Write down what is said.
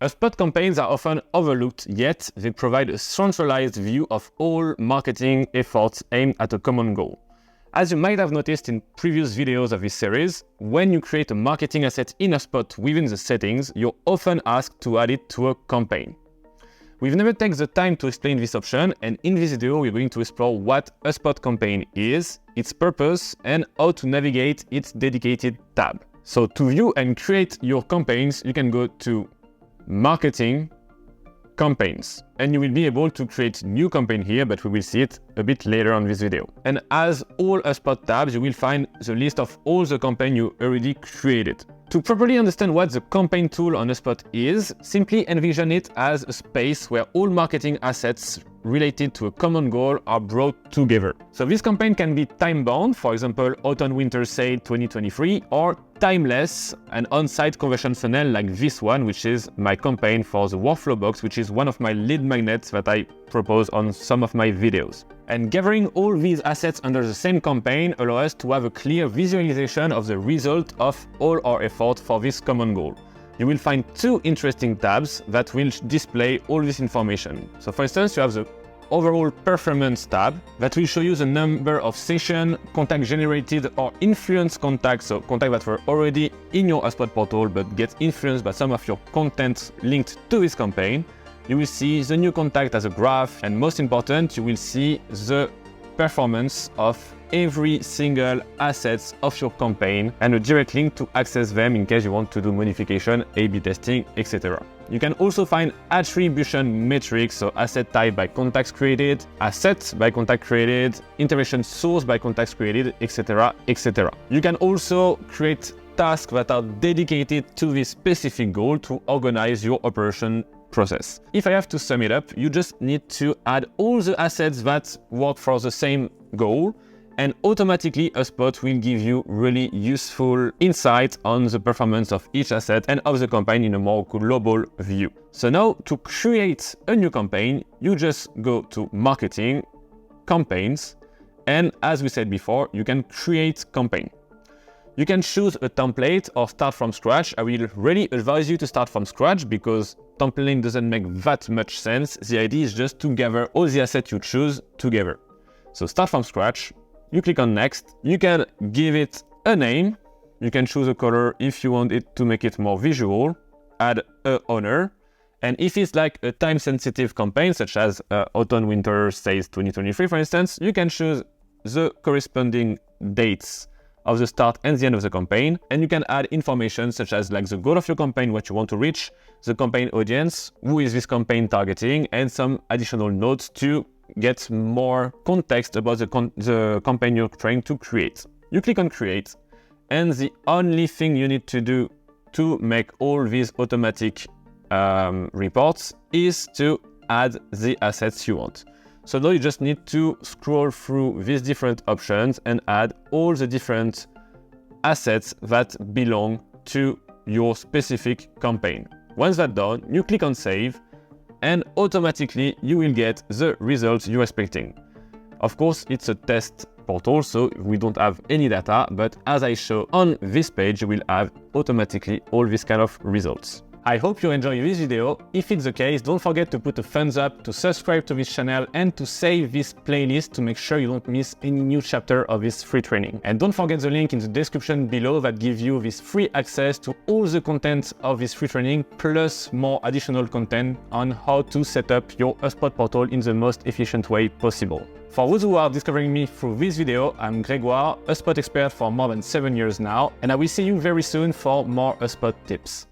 HubSpot campaigns are often overlooked, yet they provide a centralized view of all marketing efforts aimed at a common goal. As you might have noticed in previous videos of this series, when you create a marketing asset in HubSpot within the settings, you're often asked to add it to a campaign. We've never taken the time to explain this option, and in this video we're going to explore what HubSpot campaign is, its purpose, and how to navigate its dedicated tab. So to view and create your campaigns, you can go to Marketing, Campaigns, and you will be able to create new campaign here, but we will see it a bit later on this video. And as all HubSpot tabs, you will find the list of all the campaign you already created. To properly understand what the campaign tool on HubSpot is, simply envision it as a space where all marketing assets related to a common goal are brought together. So this campaign can be time-bound, for example, Autumn-Winter Sale 2023, or timeless, an on-site conversion funnel like this one, which is my campaign for the workflow box, which is one of my lead magnets that I propose on some of my videos. And gathering all these assets under the same campaign allows us to have a clear visualization of the result of all our effort for this common goal. You will find two interesting tabs that will display all this information. So for instance, you have the overall performance tab that will show you the number of session, contact generated or influenced contacts, so contacts that were already in your HubSpot portal but get influenced by some of your content linked to this campaign. You will see the new contact as a graph, and most important, you will see the performance of every single assets of your campaign and a direct link to access them in case you want to do modification, A/B testing, etc. You can also find attribution metrics, so asset type by contacts created, assets by contact created, interaction source by contacts created, etc., etc. You can also create tasks that are dedicated to this specific goal to organize your operation process. If I have to sum it up, you just need to add all the assets that work for the same goal, and automatically HubSpot will give you really useful insight on the performance of each asset and of the campaign in a more global view. So now to create a new campaign, you just go to Marketing, Campaigns, and as we said before, you can create campaign. You can choose a template or start from scratch. I will really advise you to start from scratch because templating doesn't make that much sense. The idea is just to gather all the assets you choose together. So start from scratch, you click on next, you can give it a name, you can choose a color if you want it to make it more visual, add a owner, and if it's like a time-sensitive campaign such as Autumn-Winter Sales 2023 for instance, you can choose the corresponding dates of the start and the end of the campaign, and you can add information such as like the goal of your campaign, what you want to reach, the campaign audience, who is this campaign targeting, and some additional notes to get more context about the campaign you're trying to create. You click on create, and the only thing you need to do to make all these automatic reports is to add the assets you want. So now you just need to scroll through these different options and add all the different assets that belong to your specific campaign. Once that's done, you click on save, and automatically you will get the results you're expecting. Of course, it's a test portal, so we don't have any data, but as I show on this page, you will have automatically all these kind of results. I hope you enjoy this video. If it's the case, don't forget to put a thumbs up, to subscribe to this channel, and to save this playlist to make sure you don't miss any new chapter of this free training. And don't forget the link in the description below that gives you this free access to all the content of this free training, plus more additional content on how to set up your HubSpot portal in the most efficient way possible. For those who are discovering me through this video, I'm Grégoire, HubSpot expert for more than 7 years now, and I will see you very soon for more HubSpot tips.